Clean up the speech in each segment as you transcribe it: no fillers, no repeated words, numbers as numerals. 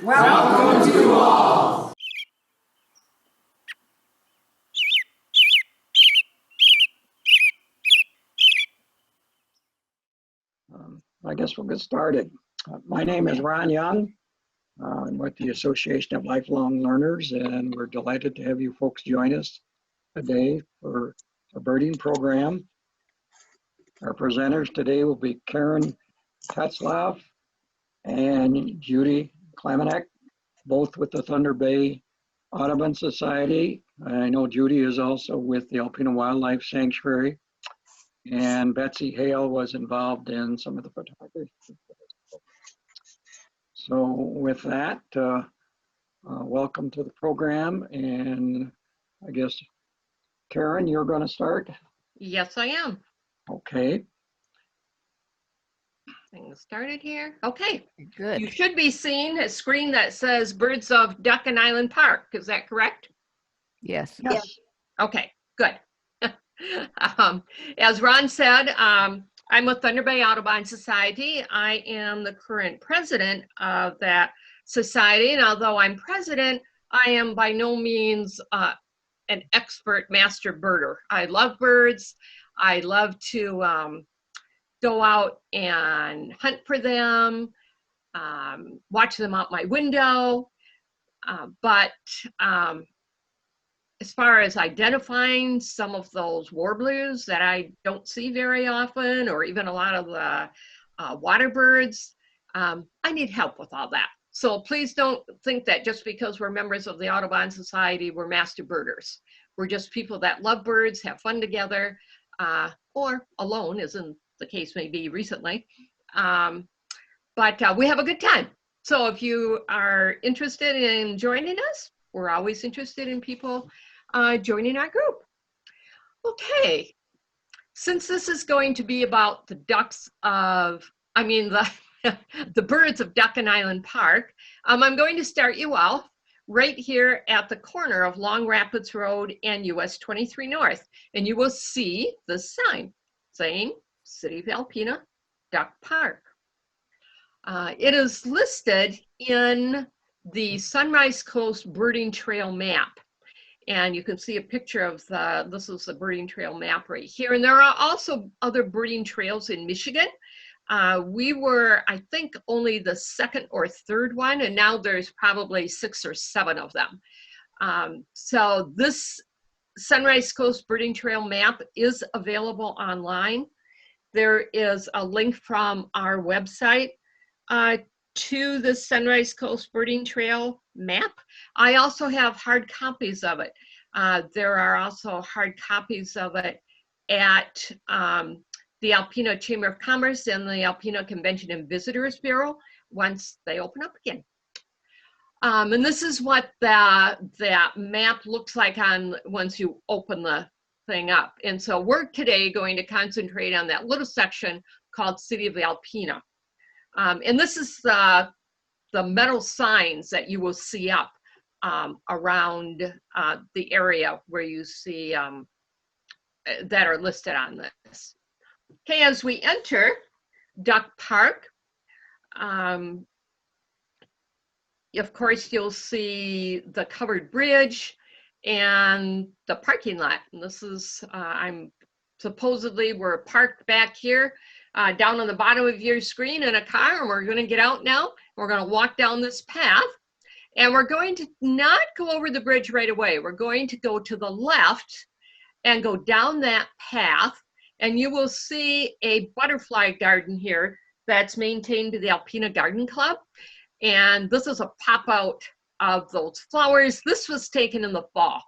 Welcome to all. I guess we'll get started. My name is Ron Young. I'm with the Association of Lifelong Learners, and we're delighted to have you folks join us today for a birding program. Our presenters today will be Karen Tetzlaff and Judy Kalmanek, both with the Thunder Bay Audubon Society. I know Judy is also with the Alpena Wildlife Sanctuary, and Betsy Hale was involved in some of the photography. So with that, welcome to the program, and I guess, Karen, you're going to start? Yes, I am. Okay. Things started here. Okay. Good. You should be seeing a screen that says Birds of Duckin Island Park. Is that correct? Yes. Yes. Okay, good. As Ron said, I'm with Thunder Bay Audubon Society. I am the current president of that society, and although I'm president, I am by no means an expert master birder. I love birds. I love to go out and hunt for them, watch them out my window, but as far as identifying some of those warblers that I don't see very often, or even a lot of the water birds, I need help with all that. So please don't think that just because we're members of the Audubon Society, we're master birders. We're just people that love birds, have fun together, or alone, as in the case may be recently. But we have a good time. So if you are interested in joining us, we're always interested in people joining our group. Okay, since this is going to be about the the birds of Duckin Island Park, I'm going to start you off right here at the corner of Long Rapids Road and US 23 North, and you will see the sign saying City of Alpena Duck Park. It is listed in the Sunrise Coast Birding Trail map. And you can see a picture of this is the birding trail map right here. And there are also other birding trails in Michigan. We were, I think, only the second or third one, and now there's probably 6 or 7 of them. So this Sunrise Coast Birding Trail map is available online. There is a link from our website to the Sunrise Coast Birding Trail map. I also have hard copies of it. There are also hard copies of it at the Alpena Chamber of Commerce and the Alpena Convention and Visitors Bureau once they open up again. And this is what that map looks like once you open the thing up. And so we're today going to concentrate on that little section called City of Alpena. And this is the metal signs that you will see up around the area where you see that are listed on this. Okay, as we enter Duck Park, of course, you'll see the covered bridge and the parking lot. And this is, supposedly we're parked back here down on the bottom of your screen in a car, and we're going to get out now. We're going to walk down this path, and we're going to not go over the bridge right away. We're going to go to the left and go down that path, and you will see a butterfly garden here that's maintained by the Alpena Garden Club. And this is a pop out of those flowers. This was taken in the fall.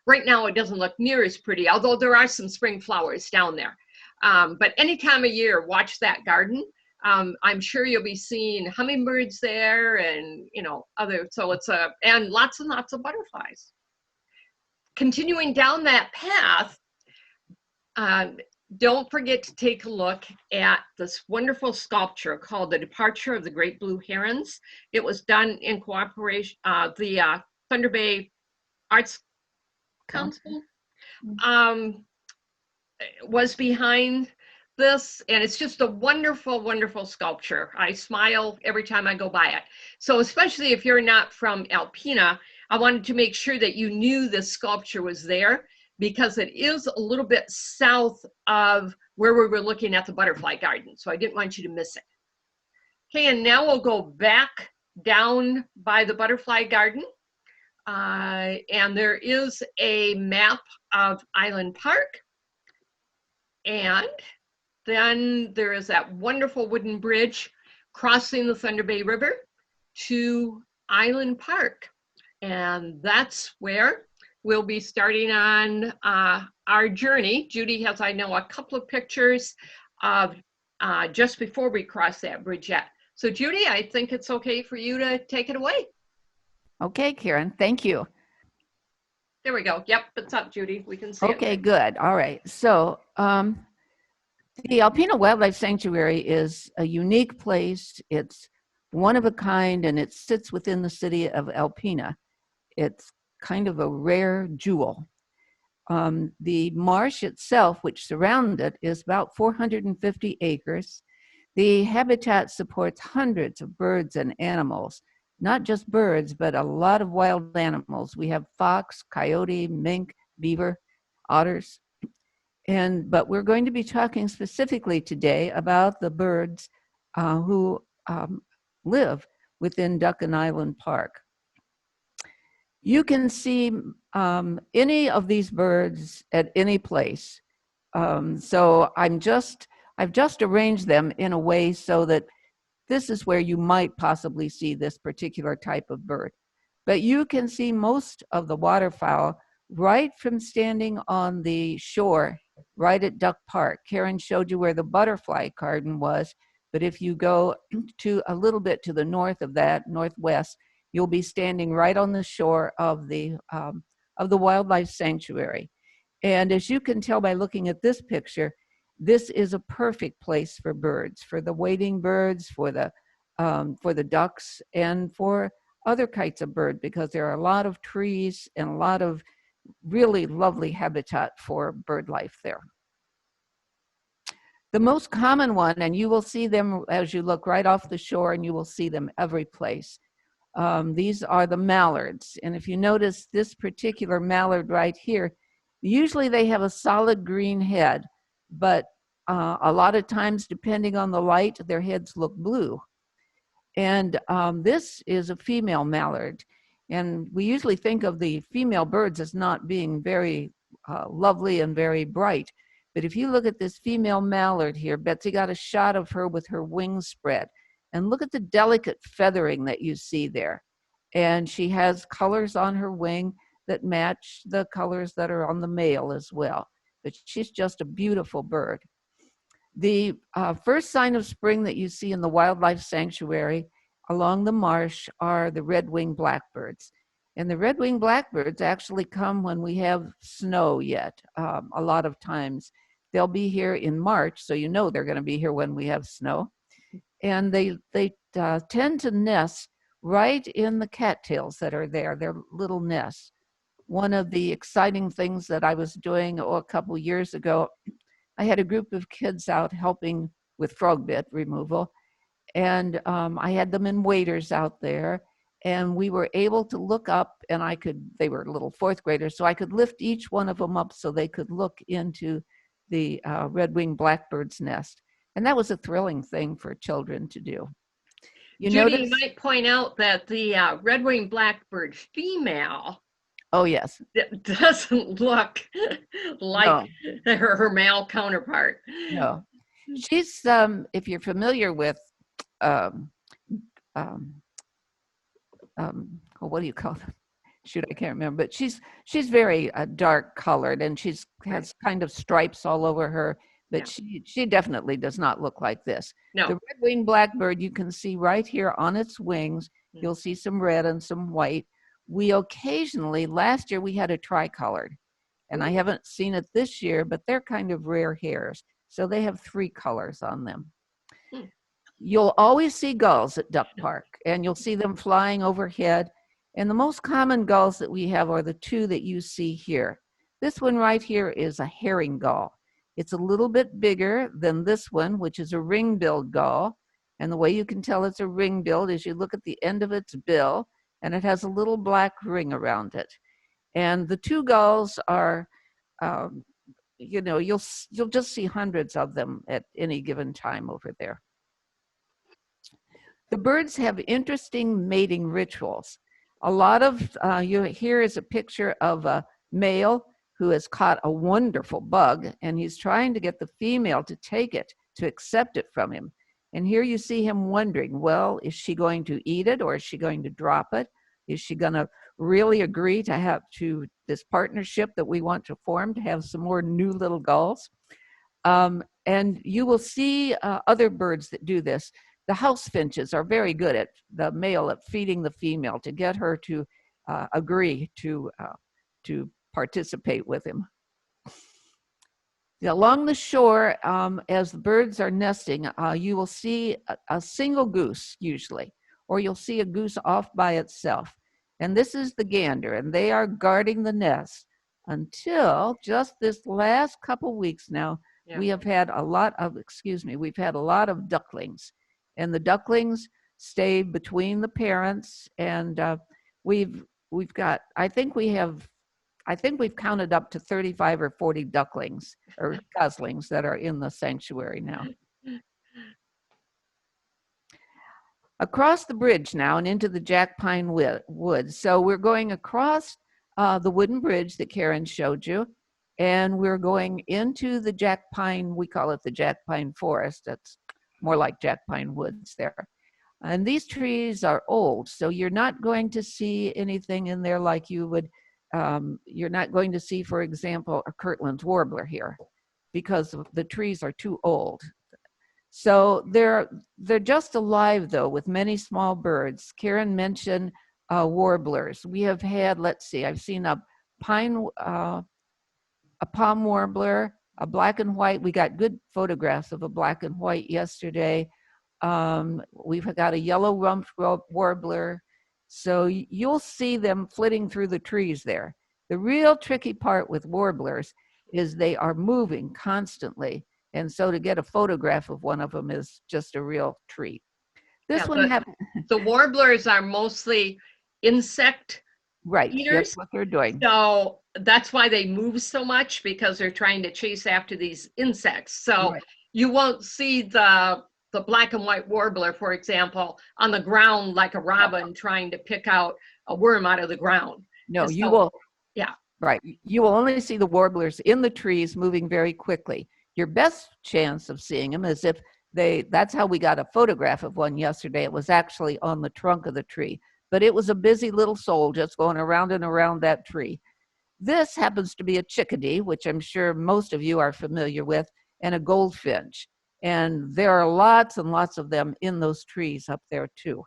Right now it doesn't look near as pretty, although there are some spring flowers down there. But any time of year, watch that garden. I'm sure you'll be seeing hummingbirds there, and and lots and lots of butterflies. Continuing down that path, don't forget to take a look at this wonderful sculpture called The Departure of the Great Blue Herons. It was done in cooperation, the Thunder Bay Arts Council was behind this, and it's just a wonderful, wonderful sculpture. I smile every time I go by it. So especially if you're not from Alpena, I wanted to make sure that you knew this sculpture was there, because it is a little bit south of where we were looking at the butterfly garden. So I didn't want you to miss it. Okay, and now we'll go back down by the butterfly garden. And there is a map of Island Park. And then there is that wonderful wooden bridge crossing the Thunder Bay River to Island Park. And that's where we'll be starting on our journey. Judy has, I know, a couple of pictures of just before we cross that bridge yet. So Judy, I think it's okay for you to take it away. Okay, Karen, thank you. There we go. Yep, it's up, Judy. We can see it. Okay, good. All right. So the Alpena Wildlife Sanctuary is a unique place. It's one of a kind, and it sits within the city of Alpena. It's kind of a rare jewel. The marsh itself, which surrounds it, is about 450 acres. The habitat supports hundreds of birds and animals, not just birds, but a lot of wild animals. We have fox, coyote, mink, beaver, otters. But we're going to be talking specifically today about the birds who live within Duck and Island Park. You can see any of these birds at any place. So I've just arranged them in a way so that this is where you might possibly see this particular type of bird. But you can see most of the waterfowl right from standing on the shore, right at Duck Park. Karen showed you where the butterfly garden was, but if you go to a little bit to the north of that, northwest, you'll be standing right on the shore of the wildlife sanctuary. And as you can tell by looking at this picture, this is a perfect place for birds, for the wading birds, for the ducks, and for other kinds of bird, because there are a lot of trees and a lot of really lovely habitat for bird life there. The most common one, and you will see them as you look right off the shore, and you will see them every place. These are the mallards. And if you notice this particular mallard right here, usually they have a solid green head, but a lot of times, depending on the light, their heads look blue. And this is a female mallard. And we usually think of the female birds as not being very lovely and very bright. But if you look at this female mallard here, Betsy got a shot of her with her wings spread. And look at the delicate feathering that you see there. And she has colors on her wing that match the colors that are on the male as well. But she's just a beautiful bird. The first sign of spring that you see in the wildlife sanctuary along the marsh are the red-winged blackbirds. And the red-winged blackbirds actually come when we have snow yet. A lot of times they'll be here in March, so you know they're going to be here when we have snow. And they tend to nest right in the cattails that are there, their little nests. One of the exciting things that I was doing a couple years ago, I had a group of kids out helping with frog bit removal. And I had them in waders out there. And we were able to look up, and they were little fourth graders, so I could lift each one of them up so they could look into the red-winged blackbird's nest. And that was a thrilling thing for children to do. Judy, you might point out that the red-winged blackbird female, oh yes, doesn't look like her male counterpart. No, she's if you're familiar with what do you call them? Shoot, I can't remember. But she's very dark colored, and has kind of stripes all over her. But she definitely does not look like this. No. The red-winged blackbird, you can see right here on its wings. You'll see some red and some white. We occasionally, last year we had a tricolored, and I haven't seen it this year, but they're kind of rare hairs. So they have 3 colors on them. You'll always see gulls at Duck Park, and you'll see them flying overhead. And the most common gulls that we have are the 2 that you see here. This one right here is a herring gull. It's a little bit bigger than this one, which is a ring-billed gull. And the way you can tell it's a ring-billed is you look at the end of its bill, and it has a little black ring around it. And the two gulls are, you know, you'll just see hundreds of them at any given time over there. The birds have interesting mating rituals. A lot of, here is a picture of a male who has caught a wonderful bug, and he's trying to get the female to take it, to accept it from him. And here you see him wondering, well, is she going to eat it, or is she going to drop it? Is she going to really agree to have this partnership that we want to form, to have some more new little gulls? And you will see other birds that do this. The house finches are very good at the male at feeding the female to get her to agree to participate with him. Along the shore, as the birds are nesting, you will see a single goose usually, or you'll see a goose off by itself. And this is the gander, and they are guarding the nest until just this last couple weeks now. Yeah. We have had a lot of, we've had a lot of ducklings, and the ducklings stay between the parents, and we've got, I think we've counted up to 35 or 40 ducklings or goslings that are in the sanctuary now. Across the bridge now and into the jack pine woods. So we're going across the wooden bridge that Karen showed you, and we're going into the jack pine, we call it the jack pine forest. That's more like jack pine woods there. And these trees are old, so you're not going to see anything in there like you would, you're not going to see, for example, a Kirtland's warbler here because the trees are too old. So they're just alive though, with many small birds. Karen mentioned warblers. We have had, let's see, I've seen a palm warbler, a black and white. We got good photographs of a black and white yesterday. We've got a yellow rumped warbler. So you'll see them flitting through the trees there. The real tricky part with warblers is they are moving constantly. And so to get a photograph of one of them is just a real treat. This one happened. The warblers are mostly insect eaters. That's what they're doing. So that's why they move so much, because they're trying to chase after these insects. So you won't see the black and white warbler, for example, on the ground like a robin trying to pick out a worm out of the ground. No, you will. Yeah. Right. You will only see the warblers in the trees moving very quickly. Your best chance of seeing them is if that's how we got a photograph of one yesterday. It was actually on the trunk of the tree, but it was a busy little soul just going around and around that tree. This happens to be a chickadee, which I'm sure most of you are familiar with, and a goldfinch. And there are lots and lots of them in those trees up there too.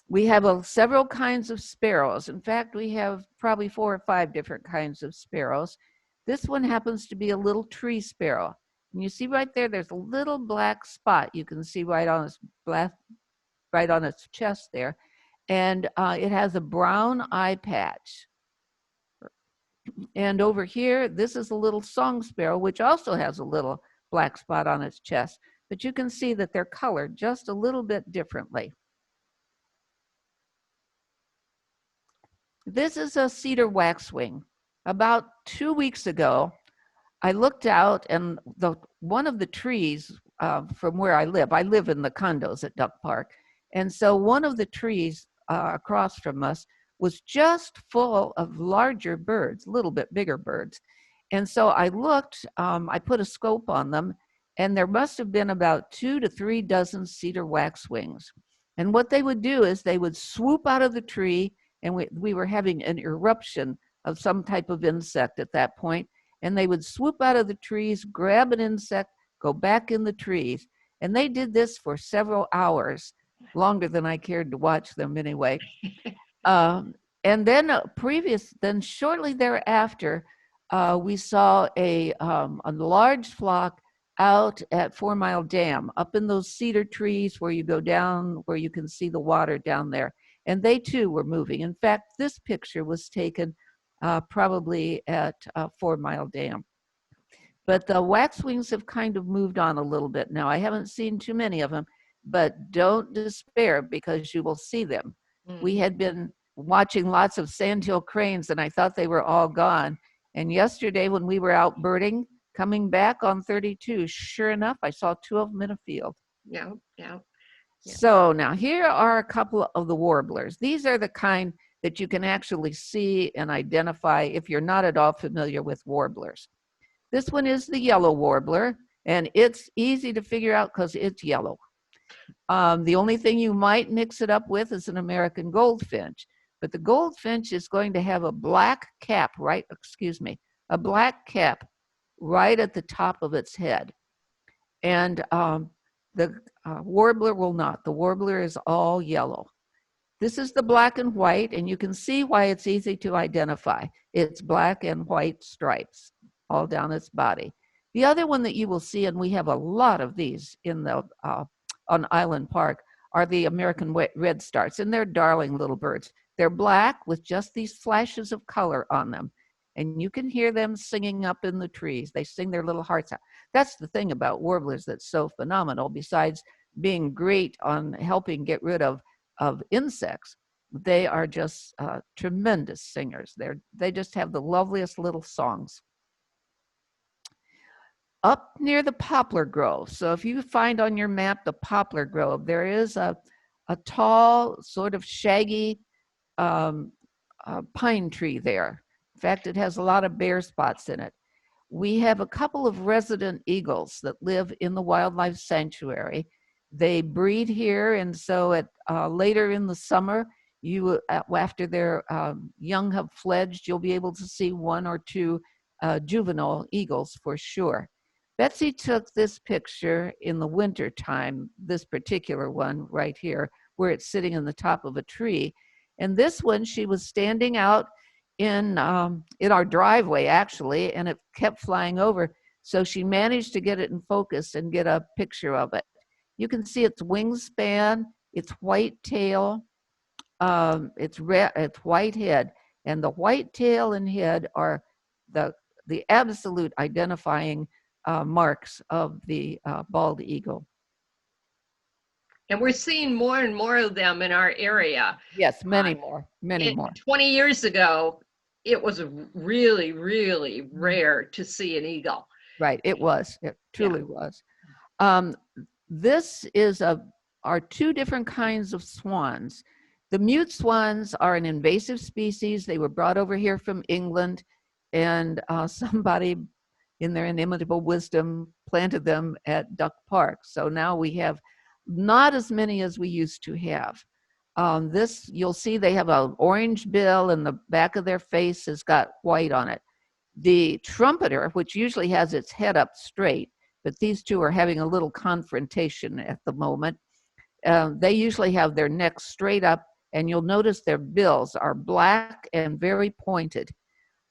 We have several kinds of sparrows. In fact, we have probably 4 or 5 different kinds of sparrows. This one happens to be a little tree sparrow. And you see right there, there's a little black spot you can see right on its chest there. And it has a brown eye patch. And over here, this is a little song sparrow, which also has a little black spot on its chest. But you can see that they're colored just a little bit differently. This is a cedar waxwing. About 2 weeks ago, I looked out, and one of the trees from where I live in the condos at Duck Park, and so one of the trees across from us was just full of larger birds, a little bit bigger birds. And so I looked, I put a scope on them, and there must have been about 2 to 3 dozen cedar waxwings. And what they would do is they would swoop out of the tree, and we were having an eruption of some type of insect at that point, and they would swoop out of the trees, grab an insect, go back in the trees. And they did this for several hours, longer than I cared to watch them anyway. And then shortly thereafter, we saw a large flock out at 4 Mile Dam, up in those cedar trees where you go down, where you can see the water down there. And they too were moving. In fact, this picture was taken probably at 4 Mile Dam. But the waxwings have kind of moved on a little bit now. I haven't seen too many of them, but don't despair because you will see them. We had been watching lots of sandhill cranes and I thought they were all gone. And yesterday when we were out birding, coming back on 32, sure enough, I saw 2 of them in a field. Yeah, yeah. Yeah. So now here are a couple of the warblers. These are the kind that you can actually see and identify if you're not at all familiar with warblers. This one is the yellow warbler, and it's easy to figure out because it's yellow. The only thing you might mix it up with is an American goldfinch, but the goldfinch is going to have a black cap, a black cap right at the top of its head. And the warbler will not. The warbler is all yellow. This is the black and white, and you can see why it's easy to identify. It's black and white stripes all down its body. The other one that you will see, and we have a lot of these in the on Island Park, are the American redstarts, and they're darling little birds. They're black with just these flashes of color on them, and you can hear them singing up in the trees. They sing their little hearts out. That's the thing about warblers that's so phenomenal. Besides being great on helping get rid of insects, they are just tremendous singers. They just have the loveliest little songs. Up near the poplar grove, so if you find on your map the poplar grove, there is a tall, sort of shaggy pine tree there. In fact, it has a lot of bare spots in it. We have a couple of resident eagles that live in the wildlife sanctuary. They breed here, and so at later in the summer, after their young have fledged, you'll be able to see 1 or 2 juvenile eagles for sure. Betsy took this picture in the winter time, this particular one right here, where it's sitting in the top of a tree. And this one, she was standing out in our driveway, actually, and it kept flying over. So she managed to get it in focus and get a picture of it. You can see its wingspan, its white tail, its white head, and the white tail and head are the absolute identifying marks of the bald eagle. And we're seeing more and more of them in our area. Yes, many more. 20 years ago, it was really, really rare to see an eagle. Right, it was. It truly was. This is are 2 different kinds of swans. The mute swans are an invasive species. They were brought over here from England, and somebody in their inimitable wisdom planted them at Duck Park. So now we have not as many as we used to have. This, you'll see they have an orange bill, and the back of their face has got white on it. The trumpeter, which usually has its head up straight, but these 2 are having a little confrontation at the moment. They usually have their necks straight up, and you'll notice their bills are black and very pointed.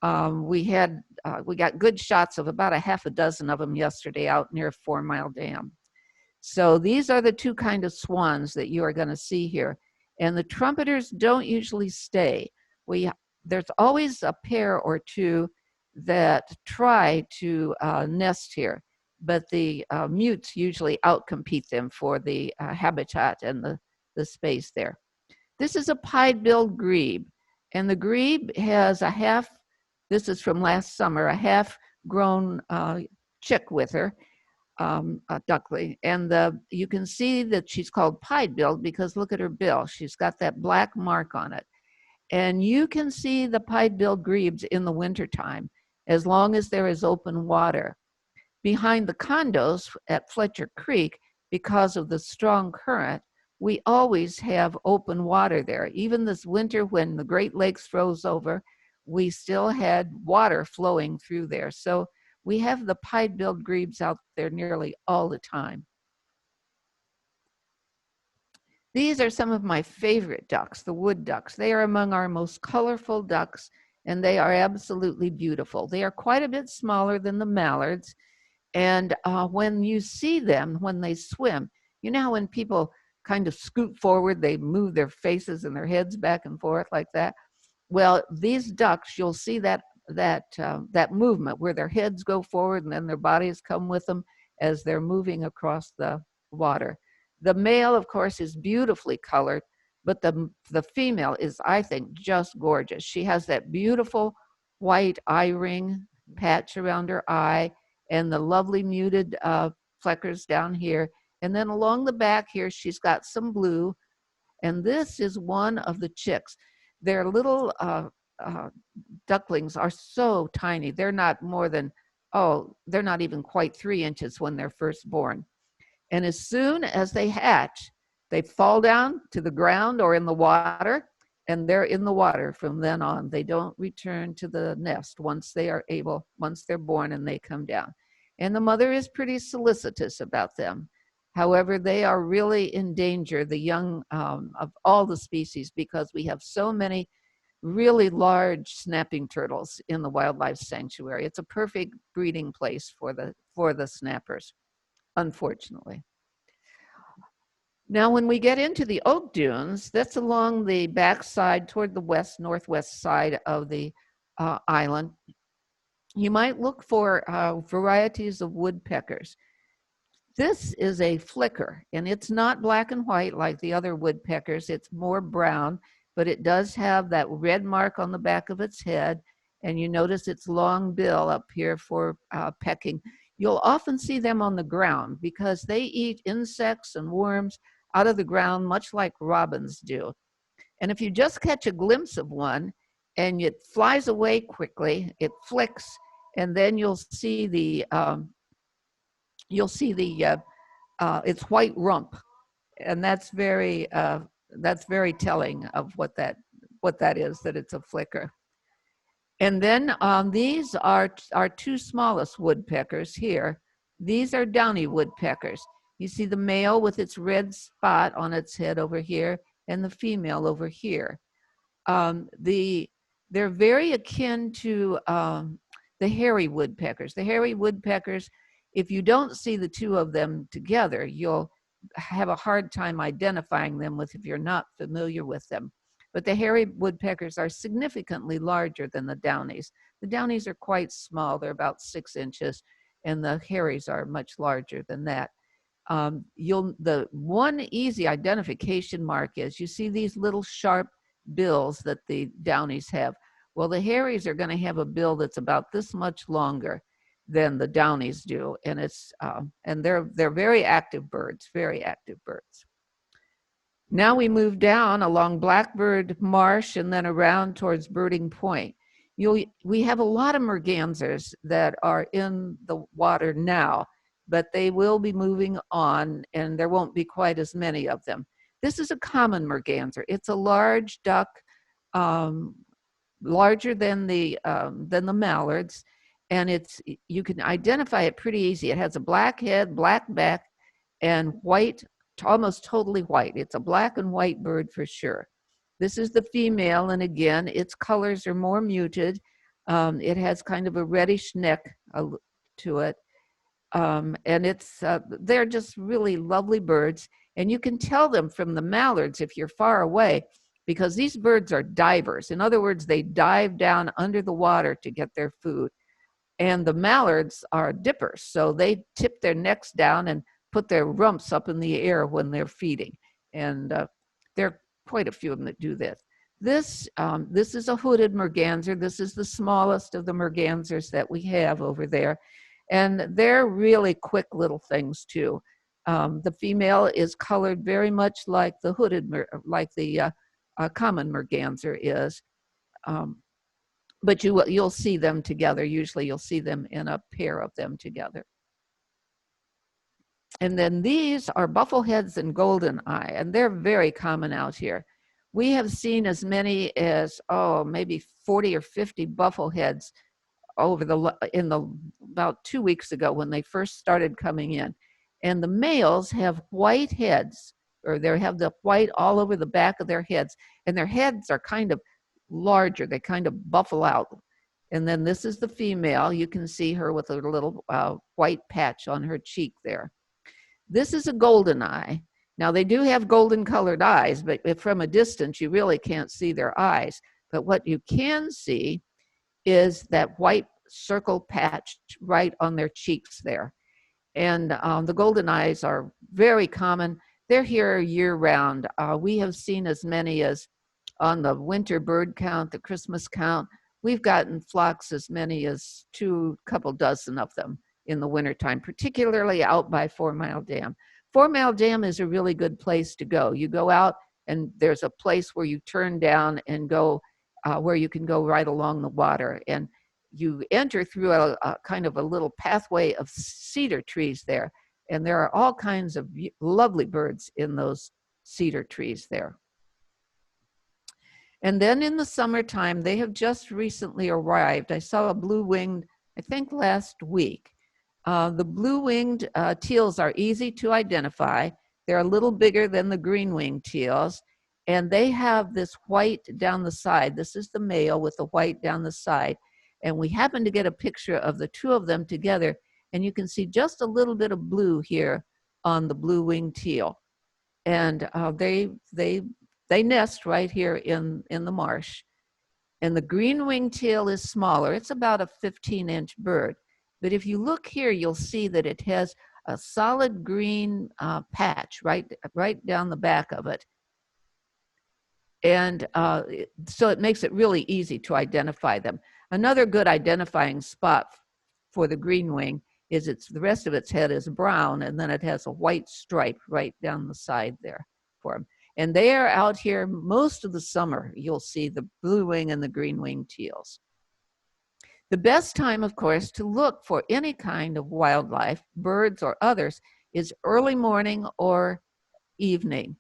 We got good shots of about a half a dozen of them yesterday out near 4 Mile Dam. So these are the 2 kind of swans that you are going to see here. And the trumpeters don't usually stay. There's always a pair or 2 that try to nest here, but the mutes usually outcompete them for the habitat and the space there. This is a pied-billed grebe, and the grebe has this is from last summer, a half-grown chick with her, a duckling, and you can see that she's called pied-billed because look at her bill. She's got that black mark on it. And you can see the pied-billed grebes in the wintertime as long as there is open water. Behind the condos at Fletcher Creek, because of the strong current, we always have open water there. Even this winter when the Great Lakes froze over, we still had water flowing through there. So we have the pied-billed grebes out there nearly all the time. These are some of my favorite ducks, the wood ducks. They are among our most colorful ducks, and they are absolutely beautiful. They are quite a bit smaller than the mallards, and when you see them, when they swim, you know how when people kind of scoot forward, they move their faces and their heads back and forth like that? Well, these ducks, you'll see that that movement where their heads go forward and then their bodies come with them as they're moving across the water. The male, of course, is beautifully colored, but the female is, I think, just gorgeous. She has that beautiful white eye ring patch around her eye and the lovely muted fleckers down here. And then along the back here, she's got some blue. And this is one of the chicks. Their little ducklings are so tiny. They're not more than, they're not even quite 3 inches when they're first born. And as soon as they hatch, they fall down to the ground or in the water, and they're in the water from then on. They don't return to the nest once they're born and they come down. And the mother is pretty solicitous about them. However, they are really in danger, the young of all the species, because we have so many really large snapping turtles in the wildlife sanctuary. It's a perfect breeding place for the snappers, unfortunately. Now, when we get into the oak dunes, that's along the backside toward the northwest side of the island. You might look for varieties of woodpeckers. This is a flicker, and it's not black and white like the other woodpeckers. It's more brown, but it does have that red mark on the back of its head, and you notice its long bill up here for pecking. You'll often see them on the ground because they eat insects and worms out of the ground, much like robins do. And if you just catch a glimpse of one and it flies away quickly, it flicks, and then you'll see its white rump, and that's very telling of what that is, that it's a flicker. And then these are our two smallest woodpeckers here. These are downy woodpeckers. You see the male with its red spot on its head over here, and the female over here. They're very akin to the hairy woodpeckers. The hairy woodpeckers, if you don't see the two of them together, you'll have a hard time identifying them if you're not familiar with them. But the hairy woodpeckers are significantly larger than the downies. The downies are quite small. They're about 6 inches, and the hairies are much larger than that. The one easy identification mark is you see these little sharp bills that the downies have. Well, the hairies are going to have a bill that's about this much longer than the downies do, and they're very active birds, very active birds. Now we move down along Blackbird Marsh and then around towards Birding Point. We have a lot of mergansers that are in the water now, but they will be moving on, and there won't be quite as many of them. This is a common merganser. It's a large duck, larger than the mallards, and you can identify it pretty easy. It has a black head, black back, and white, almost totally white. It's a black and white bird for sure. This is the female, and again, its colors are more muted. It has kind of a reddish neck to it. And they're just really lovely birds. And you can tell them from the mallards if you're far away, because these birds are divers. In other words, they dive down under the water to get their food. And the mallards are dippers, so they tip their necks down and put their rumps up in the air when they're feeding. And there are quite a few of them that do this. This is a hooded merganser. This is the smallest of the mergansers that we have over there. And they're really quick little things too. The female is colored very much like the common merganser is. But you'll see them together. Usually you'll see them in a pair of them together. And then these are buffleheads and goldeneye, and they're very common out here. We have seen as many as, maybe 40 or 50 buffleheads about 2 weeks ago when they first started coming in. And the males have white heads, or they have the white all over the back of their heads, and their heads are kind of larger. They kind of buffle out. And then this is the female. You can see her with a little white patch on her cheek there. This is a goldeneye. Now they do have golden colored eyes, but from a distance you really can't see their eyes. But what you can see is that white circle patch right on their cheeks there. And the golden eyes are very common. They're here year round. We have seen as many as on the winter bird count, the Christmas count, we've gotten flocks as many as couple dozen of them in the wintertime, particularly out by 4 Mile Dam. 4 Mile Dam is a really good place to go. You go out and there's a place where you turn down and go where you can go right along the water. And you enter through a kind of a little pathway of cedar trees there. And there are all kinds of lovely birds in those cedar trees there. And then in the summertime, they have just recently arrived. I saw a blue-winged, I think last week. The blue-winged teals are easy to identify. They're a little bigger than the green-winged teals, and they have this white down the side. This is the male with the white down the side. And we happen to get a picture of the two of them together, and you can see just a little bit of blue here on the blue-winged teal. And they nest right here in the marsh. And the green-winged teal is smaller. It's about a 15-inch bird. But if you look here, you'll see that it has a solid green patch right down the back of it. And so it makes it really easy to identify them. Another good identifying spot for the green wing is the rest of its head is brown, and then it has a white stripe right down the side there for them. And they are out here most of the summer. You'll see the blue wing and the green wing teals. The best time, of course, to look for any kind of wildlife, birds or others, is early morning or evening.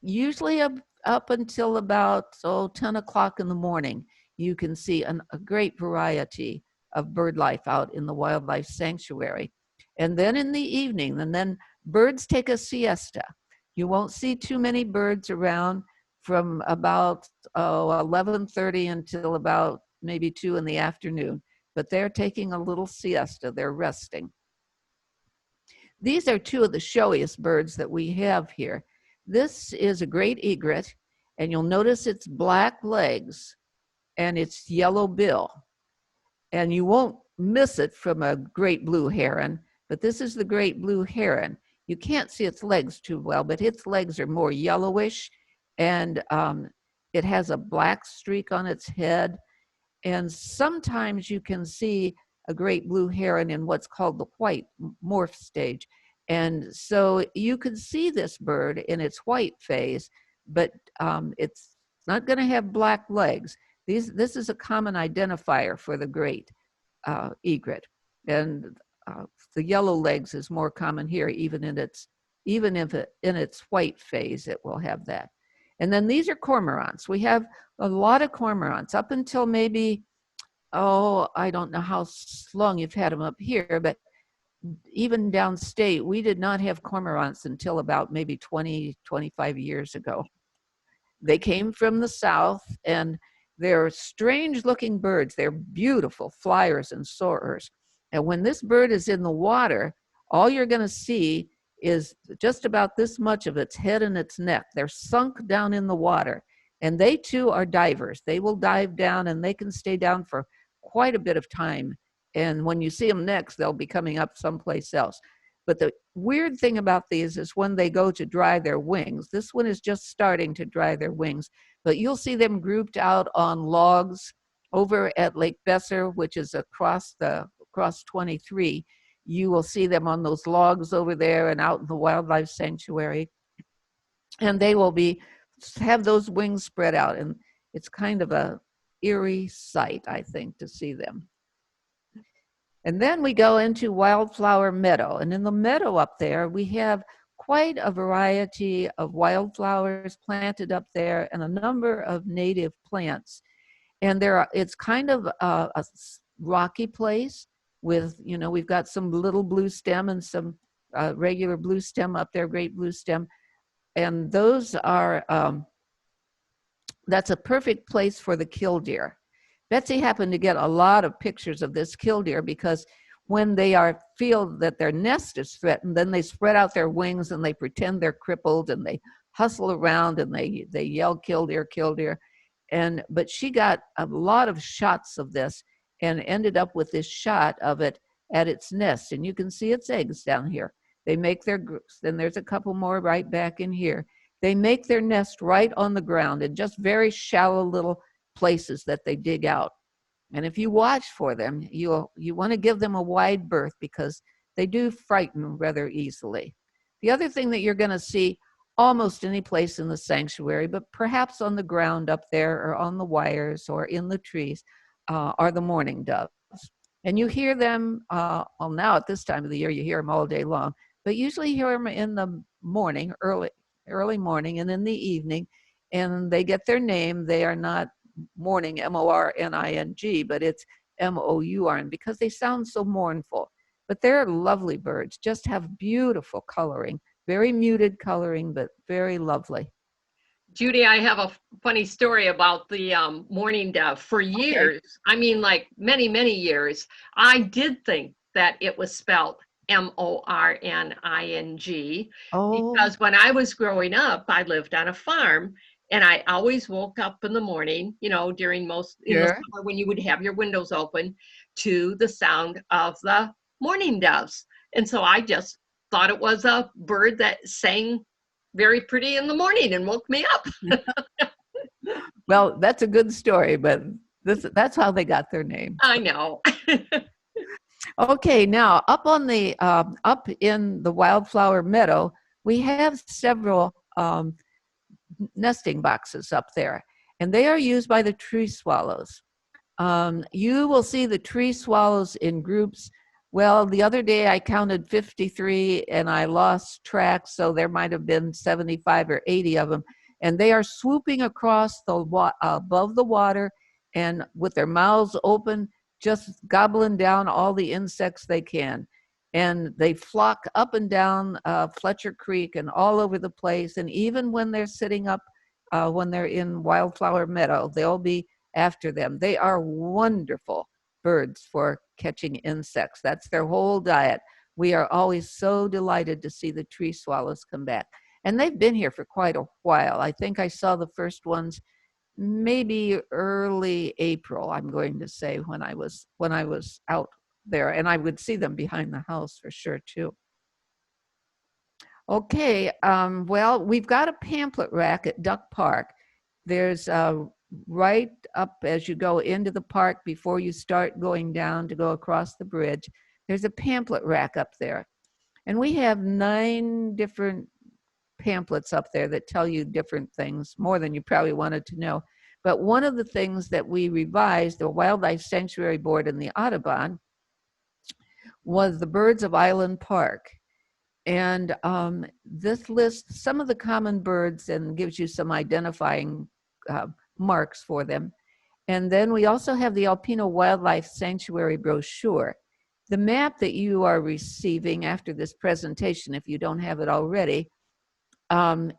Usually up until about 10 o'clock in the morning, you can see a great variety of bird life out in the wildlife sanctuary. And then in the evening, and then birds take a siesta. You won't see too many birds around from about 11:30 until about maybe 2 in the afternoon, but they're taking a little siesta, they're resting. These are two of the showiest birds that we have here. This is a great egret, and you'll notice its black legs and its yellow bill. And you won't miss it from a great blue heron, but this is the great blue heron. You can't see its legs too well, but its legs are more yellowish, and it has a black streak on its head. And sometimes you can see a great blue heron in what's called the white morph stage. And so you can see this bird in its white phase, but it's not going to have black legs. This is a common identifier for the great egret. And the yellow legs is more common here, even in its white phase, it will have that. And then these are cormorants. We have a lot of cormorants up until maybe, I don't know how long you've had them up here, but even downstate, we did not have cormorants until about maybe 20, 25 years ago. They came from the south, and they're strange looking birds. They're beautiful flyers and soarers. And when this bird is in the water, all you're going to see is just about this much of its head and its neck. They're sunk down in the water, and they too are divers. They will dive down, and they can stay down for quite a bit of time. And when you see them next, they'll be coming up someplace else. But the weird thing about these is when they go to dry their wings, this one is just starting to dry their wings, but you'll see them grouped out on logs over at Lake Besser, which is across 23. You will see them on those logs over there and out in the wildlife sanctuary. And they will have those wings spread out. And it's kind of a eerie sight, I think, to see them. And then we go into Wildflower Meadow. And in the meadow up there, we have quite a variety of wildflowers planted up there and a number of native plants. And it's kind of a rocky place with, we've got some little blue stem and some regular blue stem up there, great blue stem. And those are, that's a perfect place for the killdeer. Betsy happened to get a lot of pictures of this killdeer because when they feel that their nest is threatened, then they spread out their wings and they pretend they're crippled and they hustle around and they yell, killdeer, killdeer. But she got a lot of shots of this and ended up with this shot of it at its nest. And you can see its eggs down here. They make their groups. Then there's a couple more right back in here. They make their nest right on the ground in just very shallow little places that they dig out. And if you watch for them, you want to give them a wide berth because they do frighten rather easily. The other thing that you're going to see almost any place in the sanctuary, but perhaps on the ground up there or on the wires or in the trees, are the mourning doves. And you hear them, well, now at this time of the year, you hear them all day long, but usually you hear them in the morning, early morning, and in the evening, and they get their name. They are not mourning, M-O-R-N-I-N-G, but it's M-O-U-R-N because they sound so mournful. But they're lovely birds, just have beautiful coloring, very muted coloring, but very lovely. Judy, I have a funny story about the mourning dove. For years, I mean like many, many years, I did think that it was spelled M-O-R-N-I-N-G because when I was growing up, I lived on a farm and I always woke up in the morning, you know, during most, in the summer when you would have your windows open to the sound of the mourning doves. And so I just thought it was a bird that sang very pretty in the morning and woke me up. Well, that's a good story, but that's how they got their name. I know. Okay, now up on the up in the wildflower meadow, we have several nesting boxes up there, and they are used by the tree swallows. You will see the tree swallows in groups. Well, the other day I counted 53 and I lost track, so there might have been 75 or 80 of them. And they are swooping across above the water and with their mouths open, just gobbling down all the insects they can. And they flock up and down Fletcher Creek and all over the place. And even when they're sitting up, when they're in Wildflower Meadow, they'll be after them. They are wonderful birds for catching insects. That's their whole diet. We are always so delighted to see the tree swallows come back. And they've been here for quite a while. I think I saw the first ones maybe early April, I'm going to say, when I was out there, and I would see them behind the house for sure too. Okay, well, we've got a pamphlet rack at Duck Park. There's right up as you go into the park before you start going down to go across the bridge. There's a pamphlet rack up there. And we have 9 different pamphlets up there that tell you different things, more than you probably wanted to know. But one of the things that we revised, the Wildlife Sanctuary Board and the Audubon, was the birds of Island Park. And this lists some of the common birds and gives you some identifying marks for them. And then we also have the Alpena Wildlife Sanctuary brochure. The map that you are receiving after this presentation, if you don't have it already,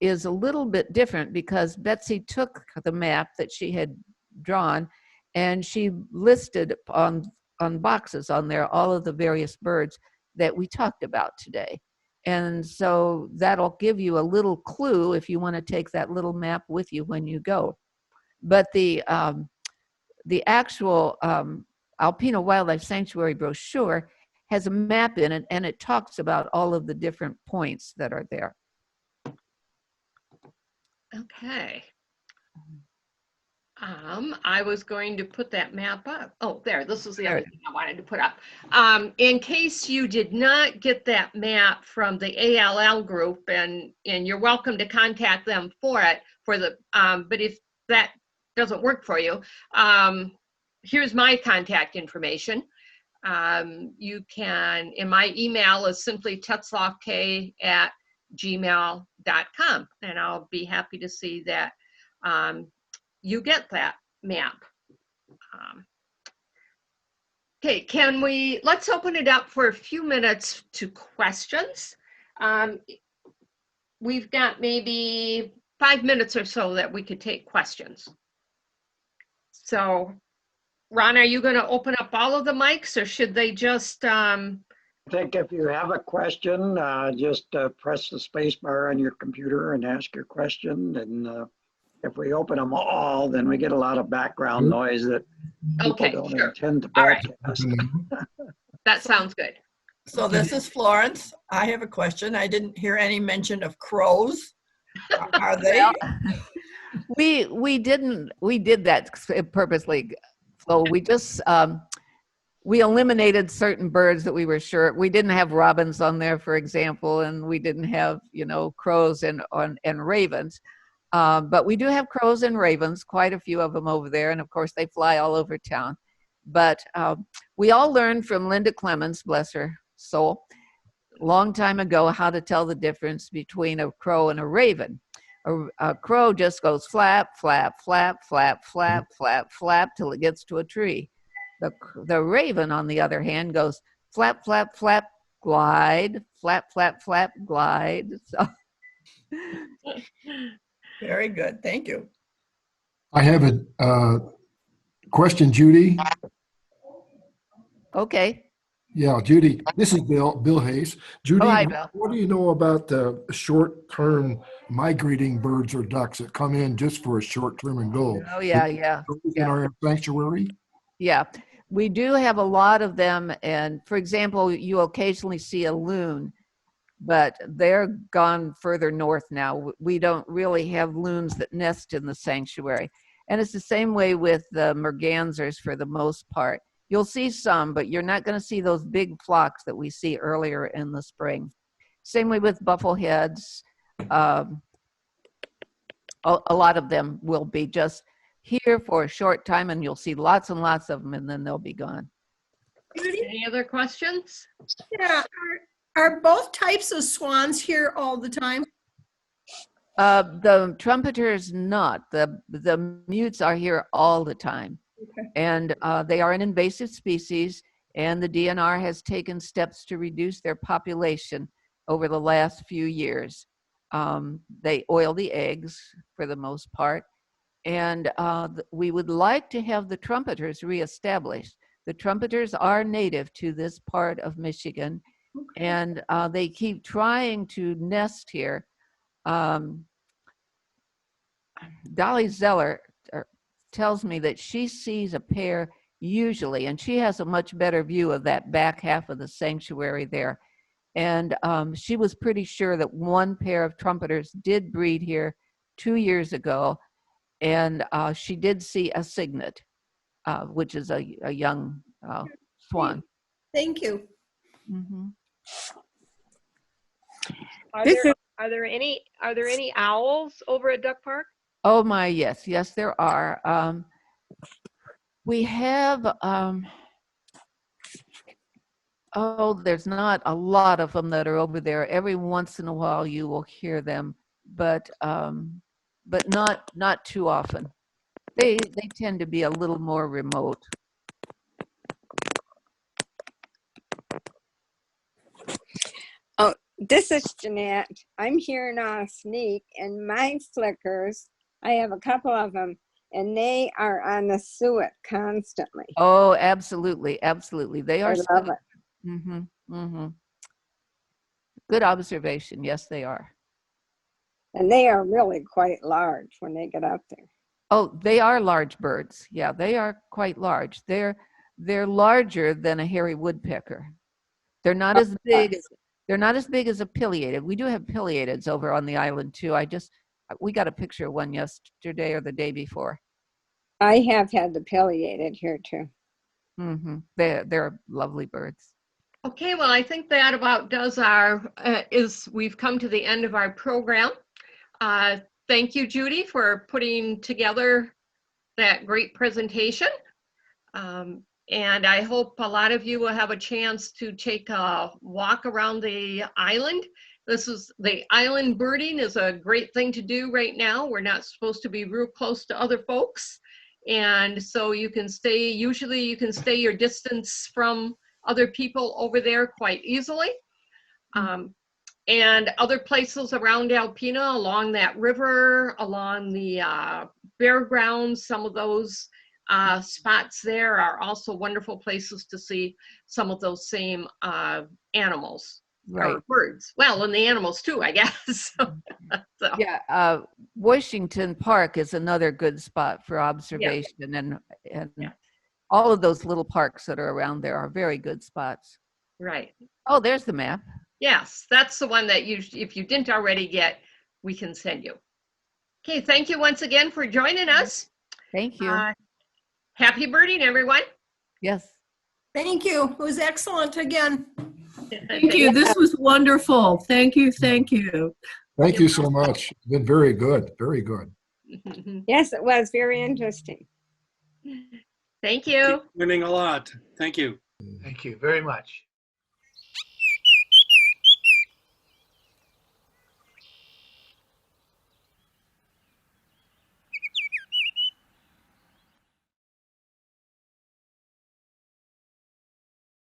is a little bit different because Betsy took the map that she had drawn and she listed on boxes on there all of the various birds that we talked about today. And so that'll give you a little clue if you want to take that little map with you when you go. But the actual Alpena Wildlife Sanctuary brochure has a map in it, and it talks about all of the different points that are there. Okay. I was going to put that map up. Oh, there, this is the other thing I wanted to put up. In case you did not get that map from the ALL group, and you're welcome to contact them for it, but if that doesn't work for you, here's my contact information. You can, and my email is simply tetzlaffk@gmail.com, and I'll be happy to see that you get that map. Okay, let's open it up for a few minutes to questions. We've got maybe 5 minutes or so that we could take questions. So, Ron, are you going to open up all of the mics, or should they just... I think if you have a question, just press the space bar on your computer and ask your question, and if we open them all, then we get a lot of background noise that people Okay, don't sure. intend to All right. broadcast. That sounds good. So this is Florence. I have a question. I didn't hear any mention of crows. Are they? We did that purposely. So we just we eliminated certain birds that we were sure we didn't have robins on there, for example, and we didn't have crows and ravens. But we do have crows and ravens, quite a few of them over there, and of course they fly all over town. But we all learned from Linda Clemens, bless her soul, a long time ago how to tell the difference between a crow and a raven. A crow just goes flap, flap, flap, flap, flap, flap, flap till it gets to a tree. The raven, on the other hand, goes flap, flap, flap, glide, flap, flap, flap, glide. So. Very good. Thank you. I have a question, Judy. Okay. Yeah, Judy, this is Bill Hayes. Judy, Oh, hi, Bill. what do you know about the short-term migrating birds or ducks that come in just for a short term and go? Oh, yeah. In our sanctuary? Yeah, we do have a lot of them. And for example, you occasionally see a loon, but they're gone further north now. We don't really have loons that nest in the sanctuary. And it's the same way with the mergansers for the most part. You'll see some, but you're not going to see those big flocks that we see earlier in the spring. Same way with buffleheads. A lot of them will be just here for a short time, and you'll see lots and lots of them, and then they'll be gone. Any other questions? Yeah, are both types of swans here all the time? The trumpeters not. The mutes are here all the time. Okay. And they are an invasive species, and the DNR has taken steps to reduce their population over the last few years. They oil the eggs for the most part, and we would like to have the trumpeters reestablished. The trumpeters are native to this part of Michigan, okay. And they keep trying to nest here. Dolly Zeller tells me that she sees a pair usually, and she has a much better view of that back half of the sanctuary there. And she was pretty sure that one pair of trumpeters did breed here 2 years ago, and she did see a cygnet, which is a young swan. Thank you. Mm-hmm. Are there any owls over at Duck Park? Oh my, yes, there are. We have, there's not a lot of them that are over there. Every once in a while you will hear them, but not too often. They tend to be a little more remote. Oh, this is Jeanette. I'm here in Sneak, and my flickers, I have a couple of them, and they are on the suet constantly. Oh, absolutely. They are. I love it. Mm-hmm. Mm-hmm. Good observation. Yes, they are. And they are really quite large when they get up there. Oh, they are large birds. Yeah, they are quite large. They're larger than a hairy woodpecker. They're not as big as a pileated. We do have pileateds over on the island too. We got a picture of one yesterday or the day before. I have had the pileated here too. Mm-hmm. They're lovely birds. Okay, well, I think that about does we've come to the end of our program. Thank you, Judy, for putting together that great presentation. And I hope a lot of you will have a chance to take a walk around the island. The island birding is a great thing to do right now. We're not supposed to be real close to other folks. And so usually you can stay your distance from other people over there quite easily. And other places around Alpena, along that river, along the Bear Grounds, some of those spots there are also wonderful places to see some of those same animals, right? Or birds. Well, and the animals too, I guess. So. Yeah, Washington Park is another good spot for observation, and Yeah. all of those little parks that are around there are very good spots. Right. Oh, there's the map. Yes, that's the one that if you didn't already get, we can send you. Okay, thank you once again for joining us. Thank you. Happy birding, everyone. Yes. Thank you. It was excellent again. Thank you. This was wonderful. Thank you. Thank you. Thank you so much. It's been very good, very good. Yes, it was very interesting. Thank you. Winning a lot. Thank you. Thank you very much.